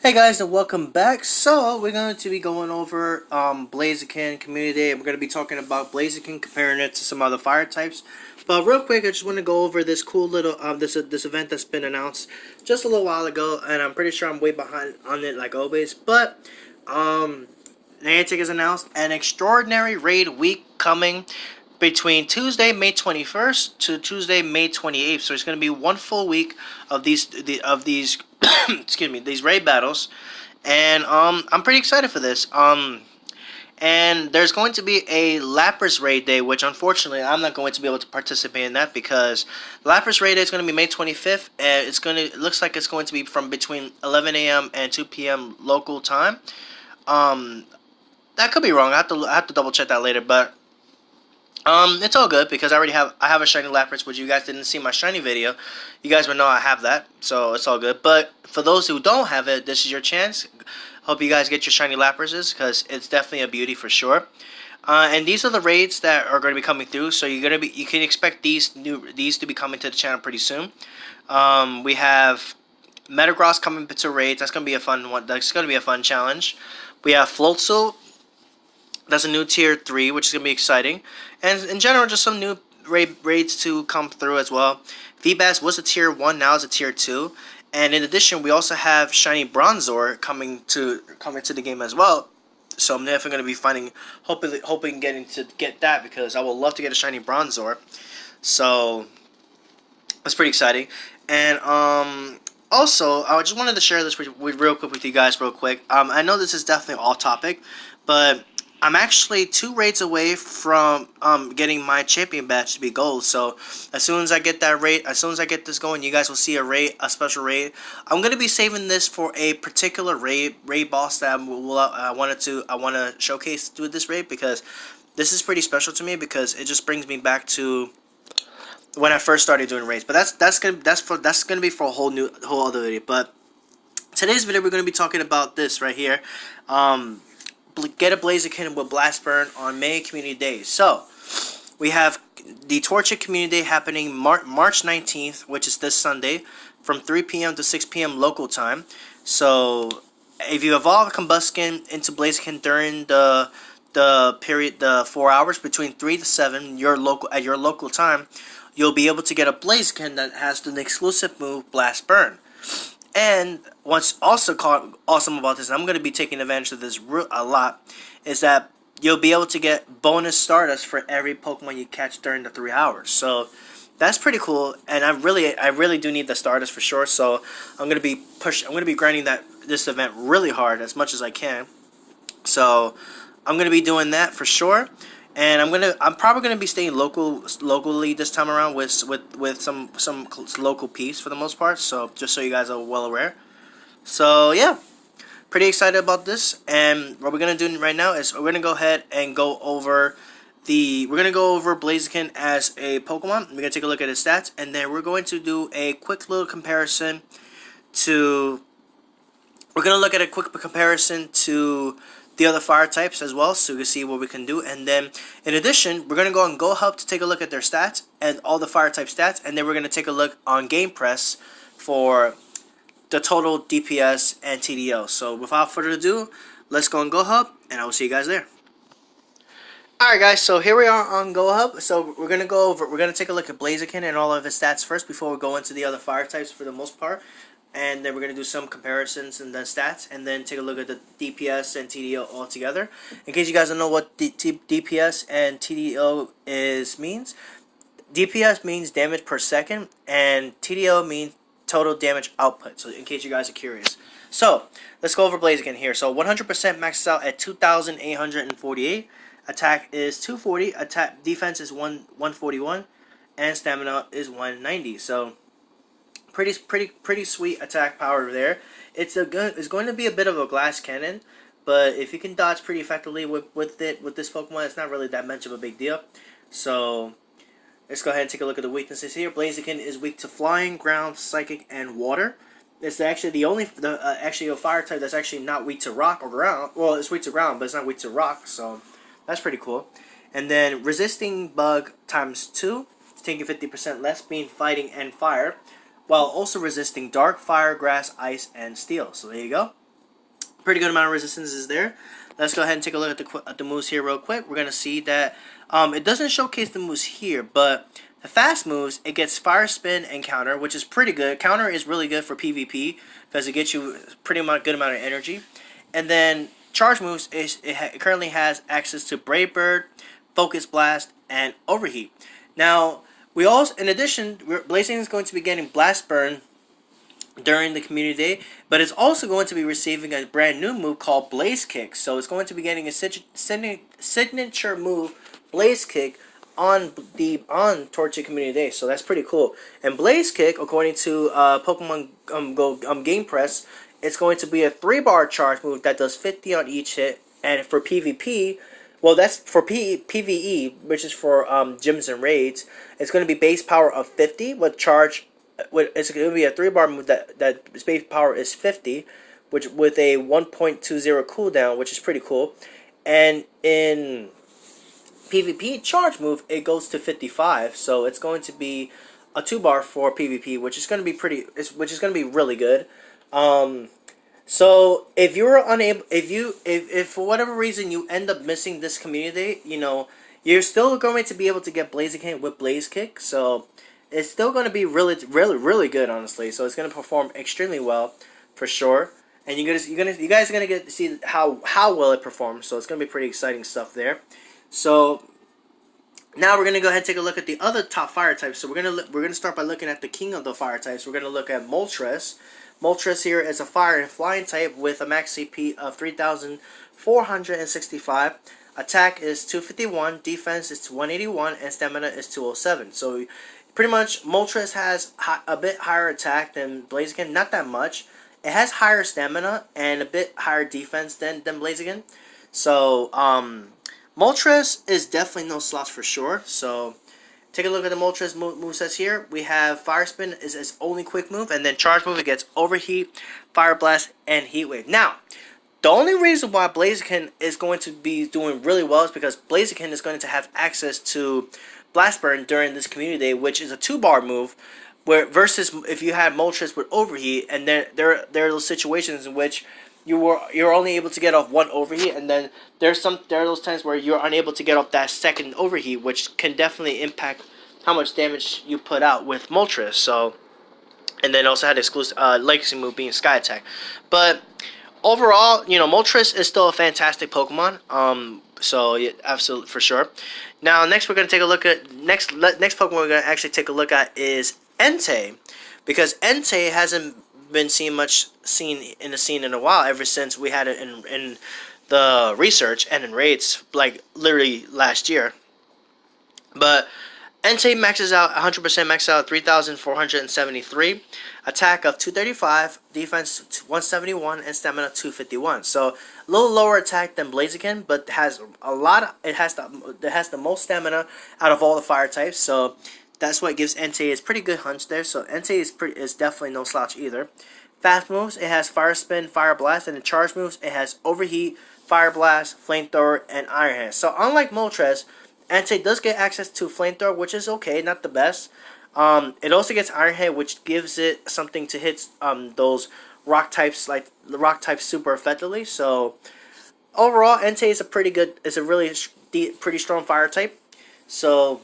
Hey guys, and welcome back. So we're going to be going over Blaziken Community Day. We're going to be talking about Blaziken, comparing it to some other fire types. But real quick, I just want to go over this cool little this event that's been announced just a little while ago, and I'm pretty sure I'm way behind on it like always. But Niantic has announced an extraordinary raid week coming between Tuesday, May 21st to Tuesday, May 28th. So it's going to be one full week of these excuse me, these raid battles, and I'm pretty excited for this. And there's going to be a Lapras raid day, which unfortunately I'm not going to be able to participate in that because Lapras raid day is going to be May 25th, and it looks like it's going to be from between 11 a.m. and 2 p.m. local time. That could be wrong. I have to double check that later, but it's all good because I have a shiny Lapras, which you guys didn't see my shiny video. You guys would know I have that, so it's all good. But for those who don't have it, this is your chance. Hope you guys get your shiny Laprases because it's definitely a beauty for sure. And these are the raids that are going to be coming through, so you can expect these to be coming to the channel pretty soon. We have Metagross coming to raids. That's going to be a fun one. That's going to be a fun challenge. We have Floatzel. That's a new tier 3, which is going to be exciting. And in general, just some new raids to come through as well. Feebas was a tier 1, now it's a tier 2. And in addition, we also have Shiny Bronzor coming to the game as well. So I'm definitely going to be hoping getting to get that because I would love to get a Shiny Bronzor. So that's pretty exciting. And also, I just wanted to share this real quick with you guys real quick. I know this is definitely off topic, but I'm actually 2 raids away from getting my champion badge to be gold. So as soon as I get that raid, as soon as I get this going, you guys will see a special raid. I'm gonna be saving this for a particular raid boss that I want to showcase with this raid because this is pretty special to me because it just brings me back to when I first started doing raids. But that's gonna be for a whole other video. But today's video we're gonna be talking about this right here. Get a Blaziken with Blast Burn on May Community Day. So, we have the Torture Community Day happening March 19th, which is this Sunday, from 3 p.m. to 6 p.m. local time. So, if you evolve a Combuskin into Blaziken during the 4 hours between 3 to 7 at your local time, you'll be able to get a Blaziken that has the exclusive move Blast Burn. And what's also awesome about this, and I'm going to be taking advantage of this a lot, is that you'll be able to get bonus Stardust for every Pokemon you catch during the 3 hours. So that's pretty cool, and I really do need the Stardust for sure. So I'm going to be grinding this event really hard as much as I can. So I'm going to be doing that for sure. And I'm probably gonna be staying locally this time around with some local peeps for the most part. So just so you guys are well aware. So yeah, pretty excited about this. And what we're gonna do right now is we're gonna go ahead and go over Blaziken as a Pokemon. We're gonna take a look at his stats, and then we're going to do a quick little comparison to. We're gonna look at a quick comparison to the other fire types as well, so you can see what we can do. And then in addition, we're going to go on GoHub to take a look at their stats and all the fire type stats, and then we're going to take a look on Game Press for the total DPS and TDO. So without further ado, let's go on GoHub, and I will see you guys there. Alright guys, so here we are on GoHub. So we're gonna take a look at Blaziken and all of his stats first before we go into the other fire types for the most part. And then we're going to do some comparisons in the stats, and then take a look at the DPS and TDO all together. In case you guys don't know what DPS and TDO means, DPS means damage per second, and TDO means total damage output, so in case you guys are curious. So, let's go over Blaziken here. So, 100% maxes out at 2,848. Attack is 240, attack defense is 141, and stamina is 190. So, pretty sweet attack power there. It's going to be a bit of a glass cannon, but if you can dodge pretty effectively with this Pokemon, it's not really that much of a big deal. So let's go ahead and take a look at the weaknesses here. Blaziken is weak to flying, ground, psychic, and water. It's actually actually a fire type that's actually not weak to rock or ground. Well, it's weak to ground, but it's not weak to rock. So that's pretty cool. And then resisting bug ×2, taking 50% less, being fighting and fire, while also resisting dark, fire, grass, ice, and steel. So there you go. Pretty good amount of resistance is there. Let's go ahead and take a look at the moves here real quick. We're going to see that it doesn't showcase the moves here, but the fast moves, it gets fire, spin, and counter, which is pretty good. Counter is really good for PvP because it gets you pretty much good amount of energy. And then charge moves, it currently has access to Brave Bird, Focus Blast, and Overheat. Now, we also, in addition, Blaziken is going to be getting Blast Burn during the community day, but it's also going to be receiving a brand new move called Blaze Kick. So it's going to be getting a signature move, Blaze Kick, on Torchic Community Day. So that's pretty cool. And Blaze Kick, according to Pokemon Go Game Press, it's going to be a 3-bar charge move that does 50 on each hit. And for PvP, well, that's for PvE, which is for gyms and raids. It's going to be base power of 50 with charge. It's going to be a 3-bar move that base power is 50, which with a 1.20 cooldown, which is pretty cool. And in PvP charge move, it goes to 55, so it's going to be a 2-bar for PvP, which is going to be really good. So if you're unable, if for whatever reason you end up missing this community, you know, you're still going to be able to get Blaziken with Blaze Kick. So it's still going to be really good, honestly. So it's going to perform extremely well for sure. And you guys are gonna get to see how well it performs. So it's going to be pretty exciting stuff there. So now we're gonna go ahead and take a look at the other top fire types. So we're gonna start by looking at the king of the fire types. We're gonna look at Moltres. Moltres here is a fire and flying type with a max CP of 3,465. Attack is 251, defense is 181, and stamina is 207. So pretty much Moltres has a bit higher attack than Blaziken, not that much. It has higher stamina and a bit higher defense than Blaziken. So Moltres is definitely no slouch for sure. So take a look at the Moltres movesets here. We have Fire Spin is its only quick move, and then Charge move, it gets Overheat, Fire Blast, and Heat Wave. Now, the only reason why Blaziken is going to be doing really well is because Blaziken is going to have access to Blast Burn during this community day, which is a 2-bar move, where versus if you had Moltres with Overheat, and there are those situations in which you're only able to get off one overheat, and then there are those times where you're unable to get off that second overheat, which can definitely impact how much damage you put out with Moltres. So, and then also had exclusive legacy move being Sky Attack. But overall, you know, Moltres is still a fantastic Pokemon. So yeah, absolutely for sure. Now next we're gonna take a look at next Pokemon we're gonna actually take a look at is Entei, because Entei hasn't been seen in the scene in a while, ever since we had it in the research and in raids, like literally last year. But Entei maxes out 100% maxes out 3,473, attack of 235, defense 171, and stamina 251. So a little lower attack than Blaziken, but has it has the most stamina out of all the fire types. So that's what gives Entei a pretty good hunch there. So Entei is definitely no slouch either. Fast moves, it has Fire Spin, Fire Blast, and in charge moves, it has Overheat, Fire Blast, Flamethrower, and Iron Hand. So unlike Moltres, Entei does get access to Flamethrower, which is okay, not the best. It also gets Iron Hand, which gives it something to hit those rock types, like the rock types, super effectively. So overall, Entei is a really pretty strong fire type. So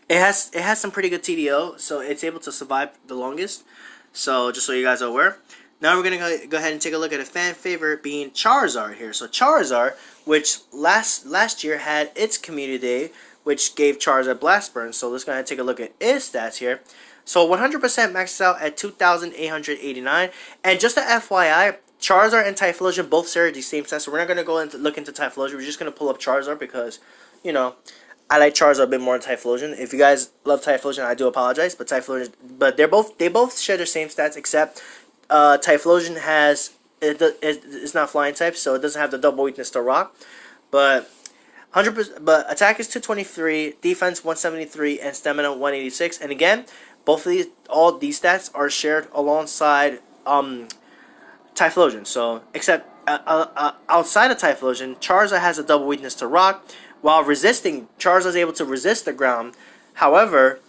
it has some pretty good TDO, so it's able to survive the longest. So just so you guys are aware. Now we're gonna go ahead and take a look at a fan favorite being Charizard here. So Charizard, which last year had its community day, which gave Charizard Blast Burn. So let's go ahead and take a look at its stats here. So 100% maxes out at 2,889. And just a FYI, Charizard and Typhlosion both share the same stats. So we're not gonna go into look into Typhlosion. We're just gonna pull up Charizard because, you know, I like Charizard a bit more than Typhlosion. If you guys love Typhlosion, I do apologize, but they both share the same stats, except Typhlosion it's not flying type, so it doesn't have the double weakness to rock. But 100%, but attack is 223, defense 173, and stamina 186. And again, all these stats are shared alongside Typhlosion. So except outside of Typhlosion, Charizard has a double weakness to rock. While resisting, Charizard is able to resist the ground. However,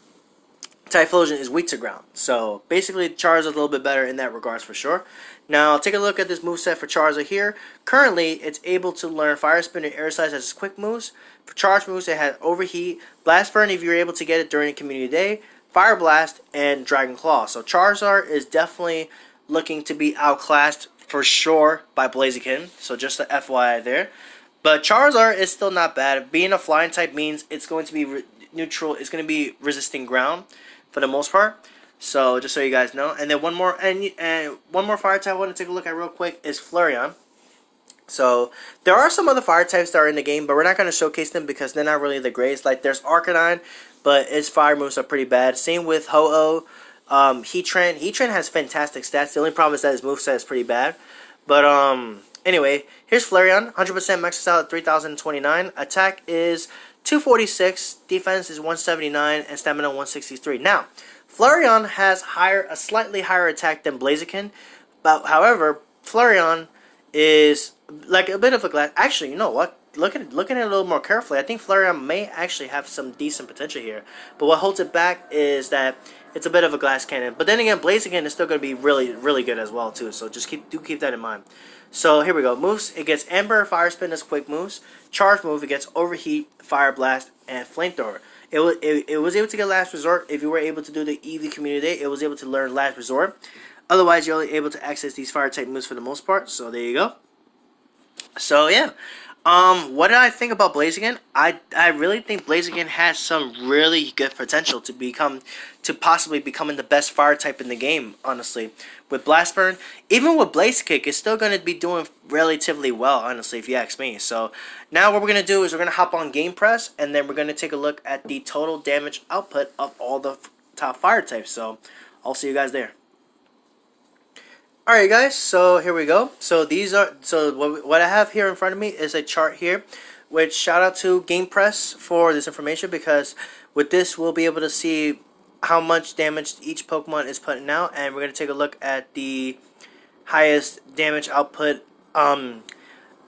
Typhlosion is weak to ground. So basically Charizard's a little bit better in that regards for sure. Now take a look at this moveset for Charizard here. Currently it's able to learn Fire Spin and Air Size as its quick moves. For charge moves it has Overheat, Blast Burn if you're able to get it during a community day, Fire Blast, and Dragon Claw. So Charizard is definitely looking to be outclassed for sure by Blaziken. So just the FYI there. But Charizard is still not bad. Being a flying type means it's going to be neutral. It's going to be resisting ground for the most part. So just so you guys know. And then one more one more fire type I want to take a look at real quick is Flareon. So there are some other fire types that are in the game, but we're not going to showcase them because they're not really the greatest. Like there's Arcanine, but its fire moves are pretty bad. Same with Ho-Oh. Heatran. Heatran has fantastic stats. The only problem is that his moveset is pretty bad. But anyway, here's Flareon. 100% maxes out at 3029. Attack is 246. Defense is 179 and stamina 163. Now, Flareon has a slightly higher attack than Blaziken. But however, Flareon is like a bit of a glass. Actually, you know what? Looking at it a little more carefully, I think Flareon may actually have some decent potential here. But what holds it back is that it's a bit of a glass cannon. But then again, Blaziken is still going to be really, really good as well too. So just keep that in mind. So here we go. Moves. It gets Ember, Fire Spin as quick moves. Charge move. It gets Overheat, Fire Blast, and Flamethrower. It was able to get Last Resort. If you were able to do the EV Community Day, it was able to learn Last Resort. Otherwise, you're only able to access these fire type moves for the most part. So there you go. So yeah. What did I think about Blaziken? I really think Blaziken has some really good potential to possibly becoming the best fire type in the game, honestly. With Blast Burn, even with Blaze Kick, it's still going to be doing relatively well, honestly, if you ask me. So now what we're going to do is we're going to hop on Game Press, and then we're going to take a look at the total damage output of all the top fire types. So I'll see you guys there. Alright guys, so here we go. So what I have here in front of me is a chart here, which shout out to Game Press for this information, because with this we'll be able to see how much damage each Pokemon is putting out, and we're going to take a look at the highest damage output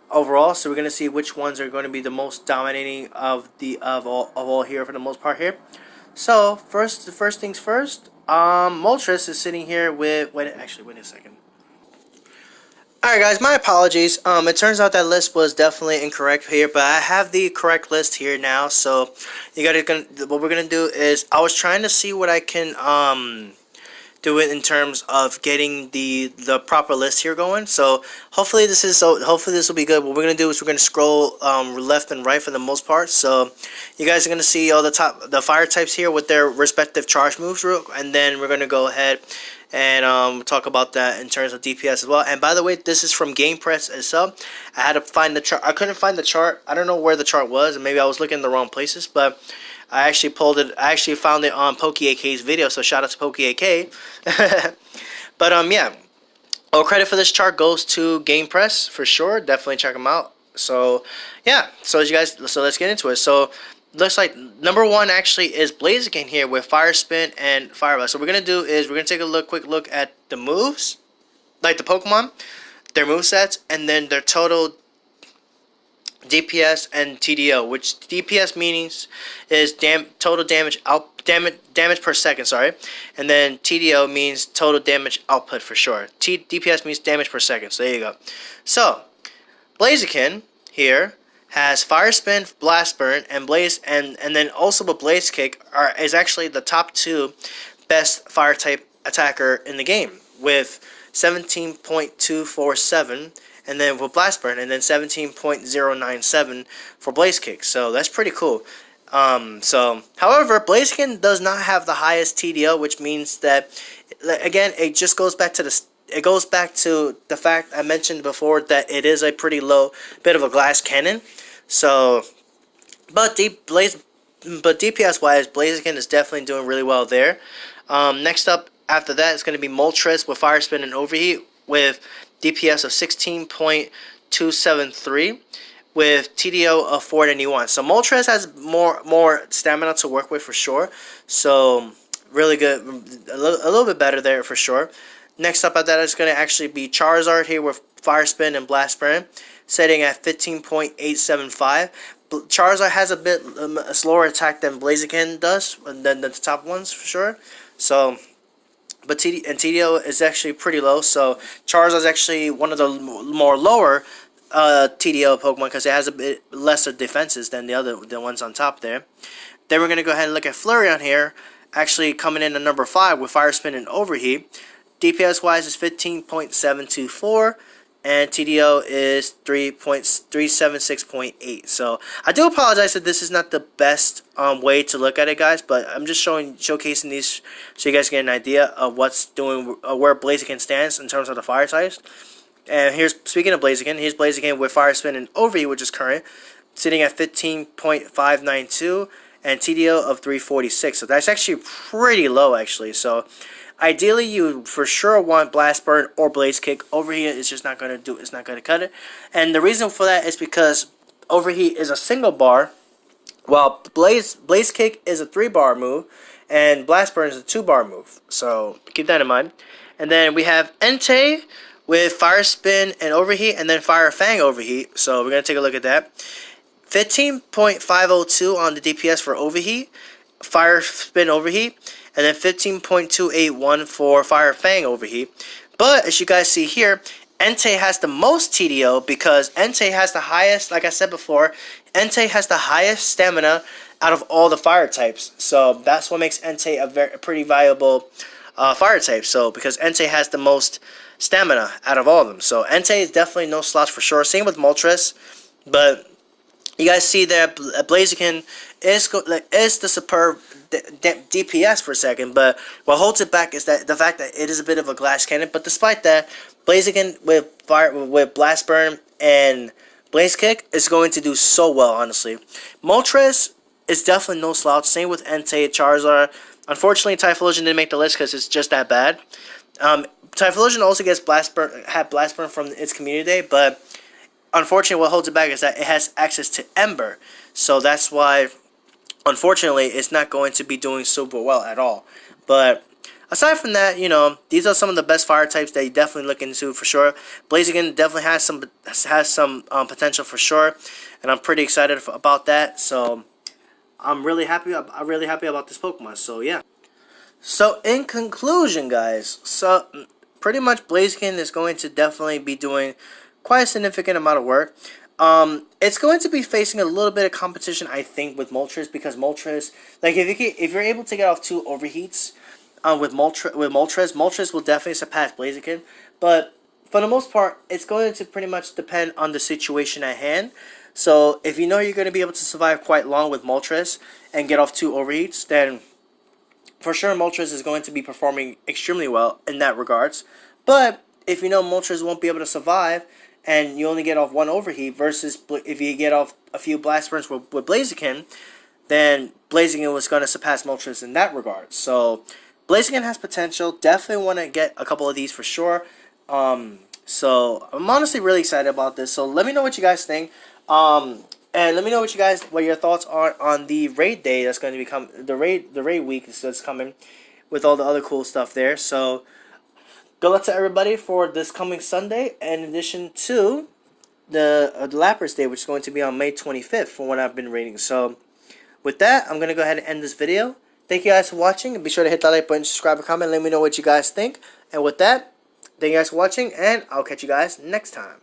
overall. So we're going to see which ones are going to be the most dominating of all here for the most part here. So first things first, Moltres is sitting here with wait a second. Alright guys, my apologies. It turns out that list was definitely incorrect here, but I have the correct list here now. So what we're gonna do is I was trying to see what I can do it in terms of getting the proper list here going. So hopefully this will be good. What we're gonna do is we're gonna scroll left and right for the most part. So you guys are gonna see all the fire types here with their respective charge moves, and then we're gonna go ahead and talk about that in terms of DPS as well. And by the way, this is from Game Press itself. I had to find the chart. I couldn't find the chart. I don't know where the chart was, and maybe I was looking in the wrong places, but I actually pulled it. I actually found it on PokeAK's video, so shout out to PokeAK. But yeah, all credit for this chart goes to Game Press for sure. Definitely check them out. So yeah, so let's get into it. So looks like number one actually is Blaziken here with Fire Spin and Fire Blast. So what we're gonna do is we're gonna take a quick look at the moves, like the Pokemon, their movesets, and then their total DPS and TDO, which DPS means is total damage per second, sorry, and then TDO means total damage output for sure. DPS means damage per second. So there you go. So Blaziken here has Fire Spin, Blast Burn, and Blaze, and then also with Blaze Kick is actually the top 2 best fire type attacker in the game with 17.247, and then with Blast Burn, and then 17.097 for Blaze Kick. So that's pretty cool. However, Blaziken does not have the highest TDO, which means that again it just goes back to the fact I mentioned before that it is a pretty low bit of a glass cannon. So, but DPS wise, Blaziken is definitely doing really well there. Next up after that is going to be Moltres with Fire Spin and Overheat with DPS of 16.273 with TDO of 491. So Moltres has more stamina to work with for sure. So really good, a little bit better there for sure. Next up at that is going to actually be Charizard here with Fire Spin and Blast Burn, setting at 15.875. Charizard has a bit a slower attack than Blaziken does, than the top ones for sure. So, but TDO is actually pretty low. So Charizard is actually one of the more lower TDO Pokemon because it has a bit lesser defenses than the ones on top there. Then we're gonna go ahead and look at Flareon here, actually coming in at number 5 with Fire Spin and Overheat. DPS wise is 15.724. And TDO is 376.8. So I do apologize that this is not the best way to look at it, guys. But I'm just showcasing these so you guys get an idea of what's doing, where Blaziken stands in terms of the fire types. And here's, speaking of Blaziken, here's Blaziken with Fire Spin and Overheat, which is current, sitting at 15.592 and TDO of 346. So that's actually pretty low, actually. So ideally, you for sure want Blast Burn or Blaze Kick. Overheat is just not gonna do. It's not gonna cut it. And the reason for that is because Overheat is a single bar, while Blaze Kick is a 3-bar move, and Blast Burn is a 2-bar move. So keep that in mind. And then we have Entei with Fire Spin and Overheat, and then Fire Fang Overheat. So we're gonna take a look at that. 15.502 on the DPS for Overheat, Fire Spin Overheat, and then 15.281 for Fire Fang Overheat. But as you guys see here, Entei has the most TDO because Entei has the highest, like I said before, Entei has the highest stamina out of all the fire types. So that's what makes Entei a pretty valuable fire type. So because Entei has the most stamina out of all of them. So Entei is definitely no slouch for sure. Same with Moltres, but you guys see that Blaziken is the superb DPS for a second, but what holds it back is that the fact that it is a bit of a glass cannon. But despite that, Blaziken with Blast Burn and Blaze Kick is going to do so well, honestly. Moltres is definitely no slouch. Same with Entei, Charizard. Unfortunately, Typhlosion didn't make the list because it's just that bad. Typhlosion also gets Blast Burn from its community day, but unfortunately, what holds it back is that it has access to Ember. So that's why, unfortunately, it's not going to be doing super well at all. But aside from that, you know, these are some of the best fire types that you definitely look into for sure. Blaziken definitely has some potential for sure, and I'm pretty excited about that. So I'm really happy. I'm really happy about this Pokemon. So yeah. So in conclusion, guys, so pretty much Blaziken is going to definitely be doing quite a significant amount of work. It's going to be facing a little bit of competition, I think, with Moltres, because Moltres, like if you're able to get off 2 overheats with Moltres will definitely surpass Blaziken. But for the most part, it's going to pretty much depend on the situation at hand. So if you know you're going to be able to survive quite long with Moltres and get off 2 overheats, then for sure Moltres is going to be performing extremely well in that regards. But if you know Moltres won't be able to survive and you only get off 1 overheat versus if you get off a few Blast Burns with Blaziken, then Blaziken was going to surpass Moltres in that regard. So Blaziken has potential. Definitely want to get a couple of these for sure. So I'm honestly really excited about this. So let me know what you guys think. And let me know what your thoughts are on the raid day that's going to become the raid week that's coming with all the other cool stuff there. So good luck to everybody for this coming Sunday, in addition to the Lapras Day, which is going to be on May 25th from what I've been reading. So with that, I'm going to go ahead and end this video. Thank you guys for watching, and be sure to hit that like button, subscribe, and comment. Let me know what you guys think. And with that, thank you guys for watching, and I'll catch you guys next time.